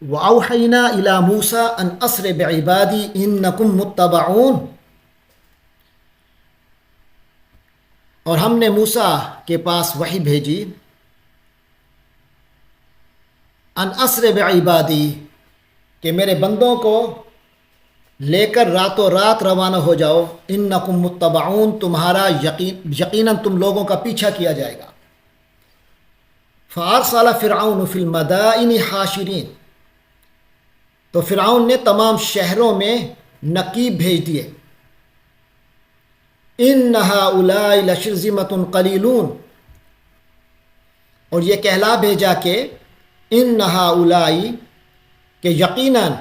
وَأَوْحَيْنَا إِلَى مُوسَىٰ أَنْ أَسْرِ بِعِبَادِي إِنَّكُمْ مُتَّبَعُونَ، اور ہم نے موسیٰ کے پاس وحی بھیجی، ان اسر بعبادی، کہ میرے بندوں کو لے کر راتوں رات روانہ ہو جاؤ، انکم متبعون، تمہارا یقیناً تم لوگوں کا پیچھا کیا جائے گا۔ فارسل فرعون فی المدائن حاشرین، تو فرعون نے تمام شہروں میں نقیب بھیج دیے، ان ہؤلاء لشرذمۃ قلیلون، اور یہ کہلا بھیجا کہ ان ہؤلاء، کہ یقیناً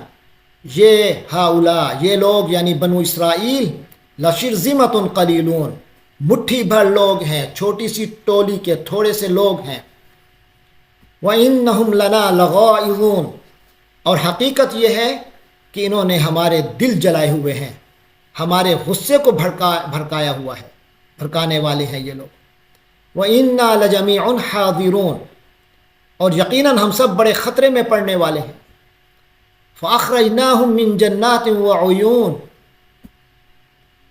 یہ ہؤلاء، یہ لوگ یعنی بنو اسرائیل، لشرذمۃ قلیلون، مٹھی بھر لوگ ہیں، چھوٹی سی ٹولی کے تھوڑے سے لوگ ہیں، وَإِنَّهُمْ لَنَا لَغَائِظُونَ، اور حقیقت یہ ہے کہ انہوں نے ہمارے دل جلائے ہوئے ہیں، ہمارے غصے کو بھڑکایا ہوا ہے، بھڑکانے والے ہیں یہ لوگ۔ وَإِنَّا لَجَمِيعٌ حَاذِرُونَ، اور یقیناً ہم سب بڑے خطرے میں پڑنے والے ہیں۔ فَأَخْرَجْنَاهُمْ مِنْ جَنَّاتٍ وَعُيُونٍ،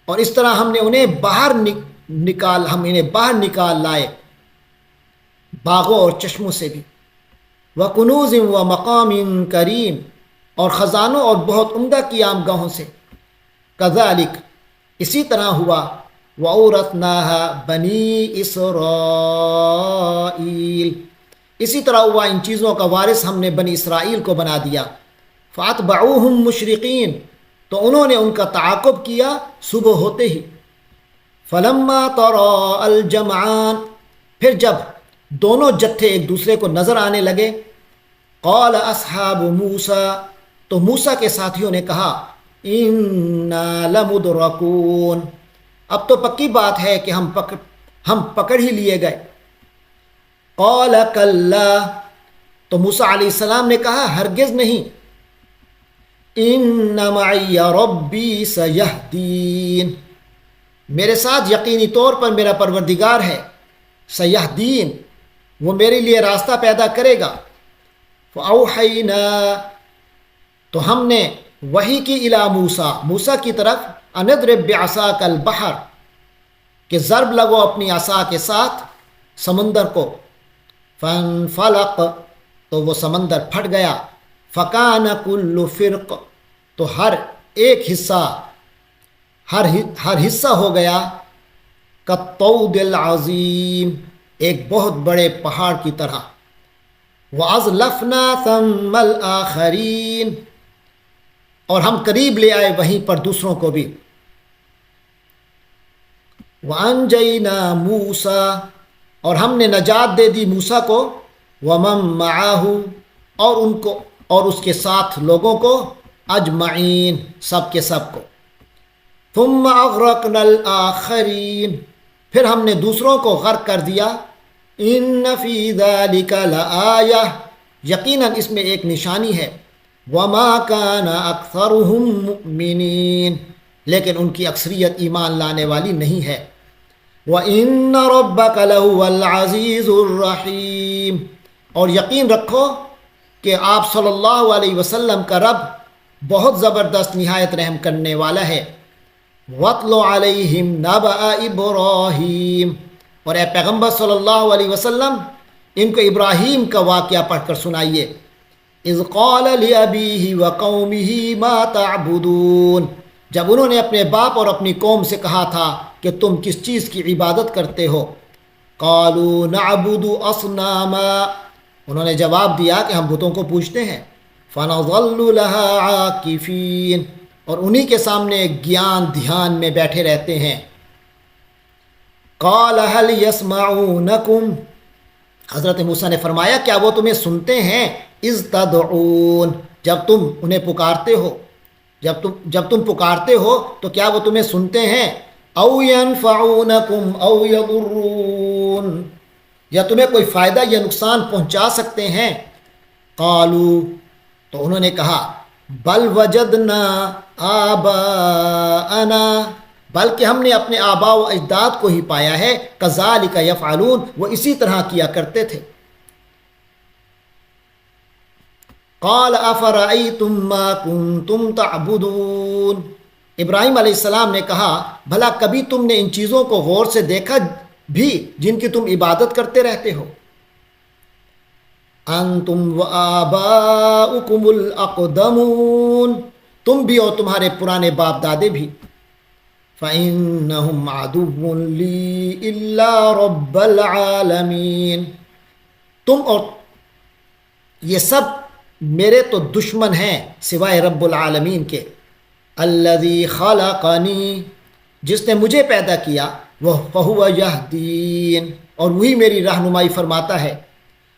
اور اس طرح ہم نے انہیں باہر نکال لائے، باغوں اور چشموں سے بھی۔ وَكُنُوزٍ وَمَقَامٍ كَرِيمٍ، اور خزانوں اور بہت عمدہ قیام گاہوں سے۔ كَذَلِكَ، اسی طرح ہوا، وَأَوْرَثْنَاهَا بَنِي إِسْرَائِيل، اسی طرح ہوا ان چیزوں کا وارث ہم نے بنی اسرائیل کو بنا دیا۔ فَأَتْبَعُوهُمْ مُشْرِقِينَ، تو انہوں نے ان کا تعاقب کیا صبح ہوتے ہی۔ فَلَمَّا تَرَاءَ الْجَمْعَانِ، پھر جب دونوں جتھے ایک دوسرے کو نظر آنے لگے، قَالَ أَصْحَابُ مُوسَىٰ، تو موسیٰ کے ساتھیوں نے کہا، إِنَّا لَمُدْرَكُونَ، اب تو پکی بات ہے کہ ہم پکڑ ہی لیے گئے۔ قَالَ كَلَّا، تو موسیٰ علیہ السلام نے کہا ہرگز نہیں، إِنَّ مَعِيَ رَبِّي سَيَهْدِينِ، میرے ساتھ یقینی طور پر میرا پروردگار ہے، سیہدین، وہ میرے لیے راستہ پیدا کرے گا۔ فَأَوْحَيْنَا، تو ہم نے وحی کی الی موسیٰ، موسیٰ کی طرف، ان اضرب بعصاک البحر، کہ ضرب لگو اپنی عصا کے ساتھ سمندر کو۔ فانفلق، تو وہ سمندر پھٹ گیا۔ فکان کل فرق، تو ہر حصہ ہو گیا، کالطود العظیم، ایک بہت بڑے پہاڑ کی طرح۔ وَأَزْلَفْنَا ثَمَّ الْآخَرِينَ، اور ہم قریب لے آئے وہیں پر دوسروں کو بھی۔ وَأَنْجَيْنَا مُوسَىٰ، اور ہم نے نجات دے دی موسیٰ کو، وَمَن مَّعَهُ، اور ان کو اور اس کے ساتھ لوگوں کو، اجمعین، سب کے سب کو۔ ثُمَّ أَغْرَقْنَا الْآخَرِينَ، پھر ہم نے دوسروں کو غرق کر دیا۔ إِنَّ فِي ذَلِكَ لَآیَةً، یقیناً اس میں ایک نشانی ہے۔ وَمَا كَانَ أَكْثَرُهُم مُؤْمِنِينَ، لیکن ان کی اکثریت ایمان لانے والی نہیں ہے۔ وَإِنَّ رَبَّكَ لَهُوَ الْعَزِيزُ الرَّحِيمُ، اور یقین رکھو کہ آپ صلی اللہ علیہ وسلم کا رب بہت زبردست نہایت رحم کرنے والا ہے۔ وَاتْلُ عَلَيْهِمْ نَبَأَ إِبْرَاهِيمَ، اور اے پیغمبر صلی اللہ علیہ وسلم ان کو ابراہیم کا واقعہ پڑھ کر سنائیے۔ اذ قال لأبیہ وقومہ ما تعبدون، جب انہوں نے اپنے باپ اور اپنی قوم سے کہا تھا کہ تم کس چیز کی عبادت کرتے ہو۔ قالوا نعبد اصناما، انہوں نے جواب دیا کہ ہم بتوں کو پوجتے ہیں۔ فنظل لها عاکفین، اور انہی کے سامنے گیان دھیان میں بیٹھے رہتے ہیں۔ قال هل يسمعونکم، حضرت موسیٰ نے فرمایا کیا وہ تمہیں سنتے ہیں؟ اذ تدعون، جب تم انہیں پکارتے ہو، جب تم پکارتے ہو تو کیا وہ تمہیں سنتے ہیں؟ او ينفعونکم او یضرون، یا تمہیں کوئی فائدہ یا نقصان پہنچا سکتے ہیں؟ قالوا، تو انہوں نے کہا بل وجدنا آباءنا، بلکہ ہم نے اپنے آباء و اجداد کو ہی پایا ہے، کذالک یفعلون، وہ اسی طرح کیا کرتے تھے۔ قال افرأیتم ما کنتم تعبدون، ابراہیم علیہ السلام نے کہا بھلا کبھی تم نے ان چیزوں کو غور سے دیکھا بھی جن کی تم عبادت کرتے رہتے ہو؟ انتم وآباؤکم الاقدمون، تم بھی اور تمہارے پرانے باپ دادے بھی۔ فإنہم عدو لی الا رب العالمین، تم اور یہ سب میرے تو دشمن ہیں سوائے رب العالمین کے۔ الذی خلقنی، جس نے مجھے پیدا کیا، وہ فہو یہدین، اور وہی میری رہنمائی فرماتا ہے۔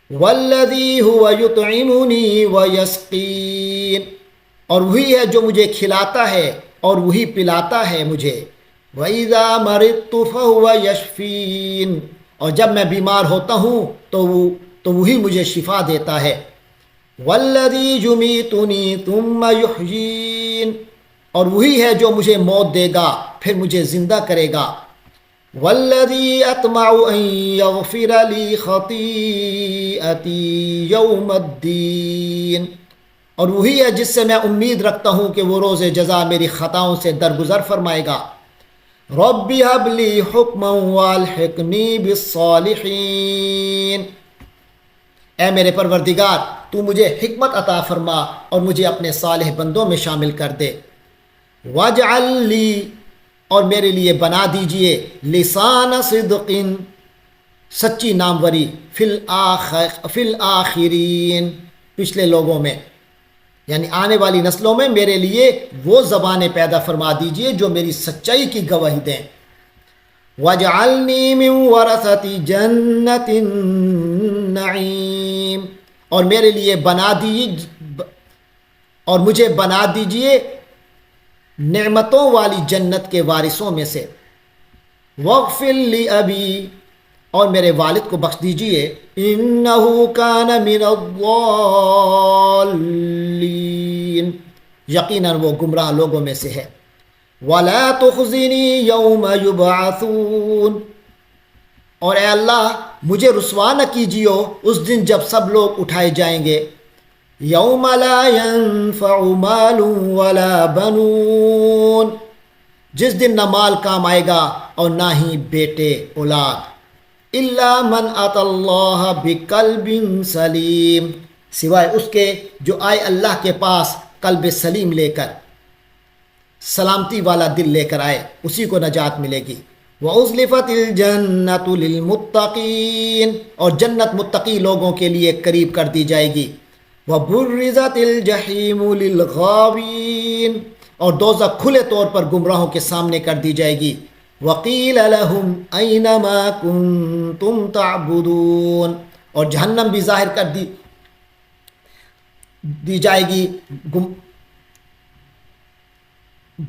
والذی هو یطعمنی ویسقین، اور وہی ہے جو مجھے کھلاتا ہے اور وہی پلاتا ہے مجھے۔ وَإِذَا مَرِضْتُ فَهُوَ يَشْفِينِ، اور جب میں بیمار ہوتا ہوں تو وہی مجھے شفا دیتا ہے۔ وَالَّذِي يُمِيتُنِي ثُمَّ يُحْيِينِ، اور وہی ہے جو مجھے موت دے گا پھر مجھے زندہ کرے گا۔ وَالَّذِي أَطْمَعُ أَن يَغْفِرَ لِي خَطِيئَتِي يَوْمَ الدِّينِ، اور وہی ہے جس سے میں امید رکھتا ہوں کہ وہ روز جزا میری خطاؤں سے درگزر فرمائے گا۔ رَبِّ هَبْ لِي حُکْمًا وَأَلْحِقْنِی بِالصَّالِحِینَ، اے میرے پروردگار تو مجھے حکمت عطا فرما اور مجھے اپنے صالح بندوں میں شامل کر دے۔ وَاجْعَل لِّی، اور میرے لیے بنا دیجئے، لسان صدق، سچی ناموری، فی الآخرین، پچھلے لوگوں میں، یعنی آنے والی نسلوں میں میرے لیے وہ زبانیں پیدا فرما دیجئے جو میری سچائی کی گواہی دیں۔ وَاجْعَلْنِی مِنْ وَرَثَةِ جَنَّةِ النَّعِیمِ، اور میرے لیے اور مجھے بنا دیجئے نعمتوں والی جنت کے وارثوں میں سے۔ وَاغْفِرْ لِأَبِی، اور میرے والد کو بخش دیجئے، اِنَّهُ كَانَ مِنَ الضَّالِّینَ، یقیناً وہ گمراہ لوگوں میں سے ہے۔ وَلَا تُخْزِنِی یَوْمَ یُبْعَثُونَ، اور اے اللہ مجھے رسوا نہ کیجیو اس دن جب سب لوگ اٹھائے جائیں گے۔ یوم لا ينفع مال ولا بنون، جس دن نہ مال کام آئے گا اور نہ ہی بیٹے اولاد۔ الا من اتى اللہ بقلب سلیم، سوائے اس کے جو آئے اللہ کے پاس قلب سلیم لے کر، سلامتی والا دل لے کر آئے، اسی کو نجات ملے گی۔ وَأُزْلِفَتِ الْجَنَّةُ لِلْمُتَّقِينَ، اور جنت متقی لوگوں کے لیے قریب کر دی جائے گی۔ وَبُرِّزَتِ الْجَحِيمُ لِلْغَاوِينَ، اور دوزخ کھلے طور پر گمراہوں کے سامنے کر دی جائے گی۔ وَقِيلَ لَهُمْ أَيْنَ مَا كُنْتُمْ تَعْبُدُونَ، اور جہنم بھی ظاہر کر دی جائے گی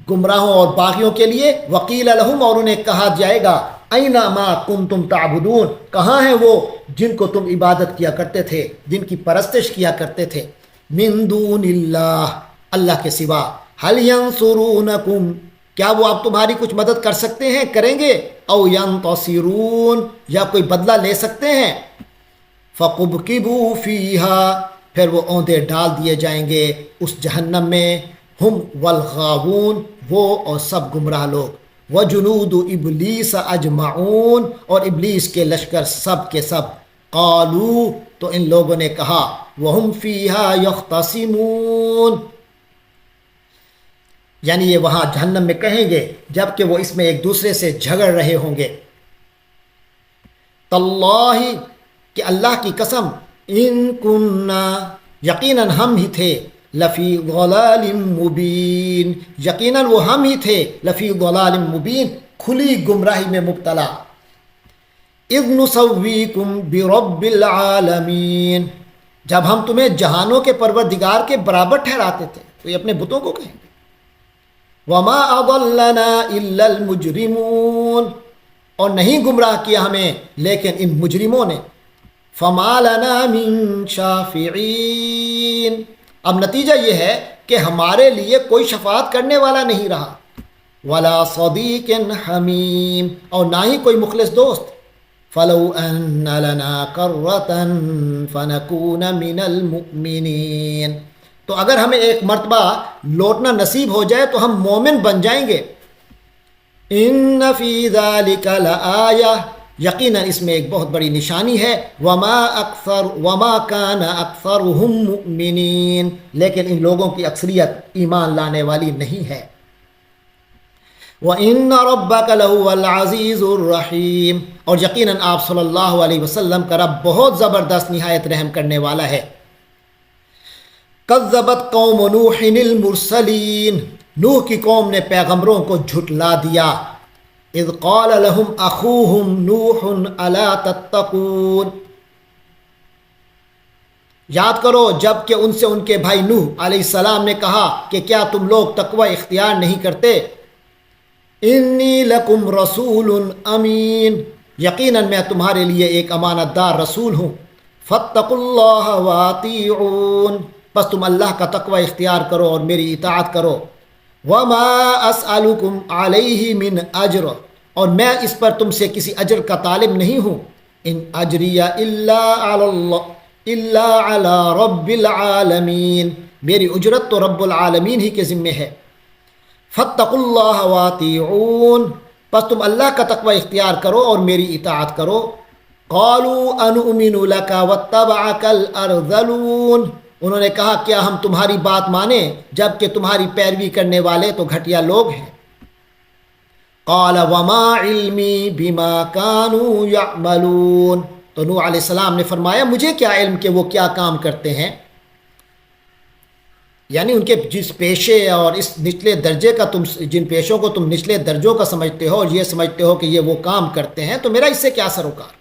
گمراہوں اور باغیوں کے لیے۔ وَقِيلَ لَهُمْ، اور انہیں کہا جائے گا، أَيْنَ مَا كُنْتُمْ تَعْبُدُونَ، کہاں ہیں وہ جن کو تم عبادت کیا کرتے تھے، جن کی پرستش کیا کرتے تھے۔ مِن دُونِ اللَّهِ، اللہ کے سوا۔ هَلْ يَنْصُرُونَكُمْ، کیا وہ اب تمہاری کچھ مدد کر سکتے ہیں، کریں گے؟ أَوْ يَنْتَصِرُونَ، یا کوئی بدلہ لے سکتے ہیں؟ فَقُبْكِبُوا فِيهَا، پھر وہ اوندے ڈال دیے جائیں گے اس جہنم میں۔ ہم والغاوون، وہ اور سب گمراہ لوگ۔ وجنود ابلیس اجمعون، اور ابلیس کے لشکر سب کے سب۔ قالو، تو ان لوگوں نے کہا، وہم فیہا یختصمون، یعنی یہ وہاں جہنم میں کہیں گے جب کہ وہ اس میں ایک دوسرے سے جھگڑ رہے ہوں گے۔ تاللہ، کہ اللہ کی قسم، ان کننا، یقیناً ہم ہی تھے، لفی ضلال مبین، یقیناً وہ ہم ہی تھے، لفی ضلال مبین، کھلی گمراہی میں مبتلا۔ اذ نسویکم برب العالمین، جب ہم تمہیں جہانوں کے پروردگار کے برابر ٹھہراتے تھے، تو یہ اپنے بتوں کو کہیں گے۔ وما اضلنا الا المجرمون، اور نہیں گمراہ کیا ہمیں لیکن ان مجرموں نے۔ فما لنا من شافعین، اب نتیجہ یہ ہے کہ ہمارے لیے کوئی شفاعت کرنے والا نہیں رہا۔ ولا صدیق حمیم، اور نہ ہی کوئی مخلص دوست۔ فلو ان لنا کرۃ فنکون من المؤمنین، تو اگر ہمیں ایک مرتبہ لوٹنا نصیب ہو جائے تو ہم مومن بن جائیں گے۔ ان فی ذلک لآیہ، یقیناً اس میں ایک بہت بڑی نشانی ہے۔ وما کان اکثرهم مؤمنین، لیکن ان لوگوں کی اکثریت ایمان لانے والی نہیں ہے۔ وَإِنَّ رَبَّكَ لَهُوَ الْعَزِيزُ الرَّحِيمُ، اور یقیناً آپ صلی اللہ علیہ وسلم کا رب بہت زبردست نہایت رحم کرنے والا ہے۔ کذبت قوم نوح المرسلین، نوح کی قوم نے پیغمبروں کو جھٹلا دیا۔ اذ قال لهم اخوهم نوح الا تتقون، یاد کرو جب کہ ان سے ان کے بھائی نوح علیہ السلام نے کہا کہ کیا تم لوگ تقوی اختیار نہیں کرتے۔ انی لکم رسول امین، یقیناً میں تمہارے لیے ایک امانت دار رسول ہوں۔ فاتقوا اللہ واطیعون، بس تم اللہ کا تقوی اختیار کرو اور میری اطاعت کرو۔ وما اسألکم علیہ من اجر، اور میں اس پر تم سے کسی اجر کا طالب نہیں ہوں۔ ان اجریہ الا علی رب العالمین، میری اجرت تو رب العالمین ہی کے ذمے ہے۔ فاتقوا اللہ واطیعون، پس تم اللہ کا تقوی اختیار کرو اور میری اطاعت کرو۔ قالوا انؤمن لک واتبعک الارذلون، انہوں نے کہا کیا ہم تمہاری بات مانیں جب کہ تمہاری پیروی کرنے والے تو گھٹیا لوگ ہیں۔ قال وما علمی بما كانوا يعملون، تو نوح علیہ السلام نے فرمایا مجھے کیا علم کہ وہ کیا کام کرتے ہیں، یعنی ان کے جس پیشے اور اس نچلے درجے کا جن پیشوں کو تم نچلے درجوں کا سمجھتے ہو اور یہ سمجھتے ہو کہ یہ وہ کام کرتے ہیں تو میرا اس سے کیا سروکار۔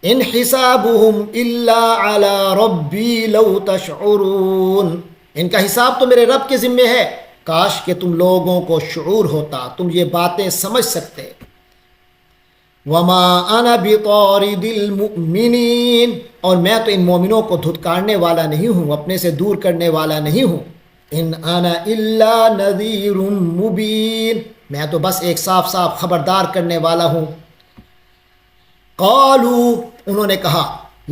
ان حسابهم الا علی ربی لو تشعرون، ان کا حساب تو میرے رب کے ذمے ہے، کاش کہ تم لوگوں کو شعور ہوتا، تم یہ باتیں سمجھ سکتے۔ وما انا بطارد المؤمنین، اور میں تو ان مومنوں کو دھتکارنے والا نہیں ہوں، اپنے سے دور کرنے والا نہیں ہوں۔ ان انا الا نذیر مبین، میں تو بس ایک صاف صاف خبردار کرنے والا ہوں۔ قالوا، انہوں نے کہا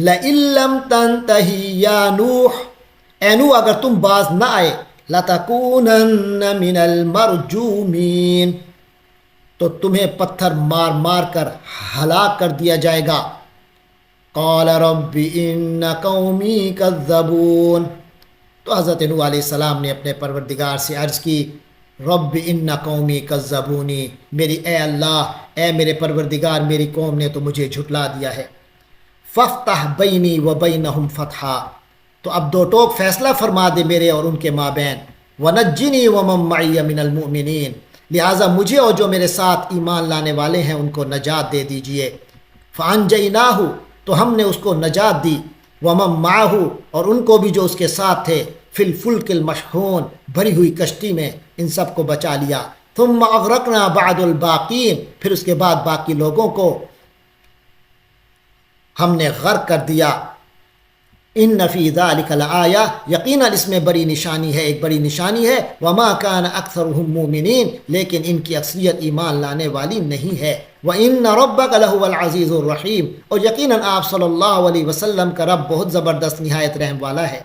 لئن لم تنتہی یا نوح، اے نوح اگر تم باز نہ آئے، لتکونن من المرجومین، تو تمہیں پتھر مار مار کر ہلاک کر دیا جائے گا۔ قال رب ان قومی کذبون، تو حضرت نوح علیہ السلام نے اپنے پروردگار سے عرض کی رب ان قومی کذبونی، میری اے اللہ، اے میرے پروردگار، میری قوم نے تو مجھے جھٹلا دیا ہے۔ فافتح بینی و بینہم فتحا، تو اب دو ٹوک فیصلہ فرما دے میرے اور ان کے مابین۔ ونجنی ومن معی من المؤمنین، لہٰذا مجھے اور جو میرے ساتھ ایمان لانے والے ہیں ان کو نجات دے دیجئے۔ فانجیناہ، تو ہم نے اس کو نجات دی، ومن معہ، اور ان کو بھی جو اس کے ساتھ تھے، فی الفلک المشحون، بھری ہوئی کشتی میں ان سب کو بچا لیا۔ ثم اغرقنا بعد الباقین، پھر اس کے بعد باقی لوگوں کو ہم نے غرق کر دیا۔ ان فی ذلک لآیہ، یقیناً اس میں بڑی نشانی ہے، ایک بڑی نشانی ہے۔ وما کان اکثرهم مؤمنین، لیکن ان کی اکثریت ایمان لانے والی نہیں ہے۔ وان ربک لہو العزیز الرحیم، اور یقیناً آپ صلی اللہ علیہ وسلم کا رب بہت زبردست نہایت رحم والا ہے۔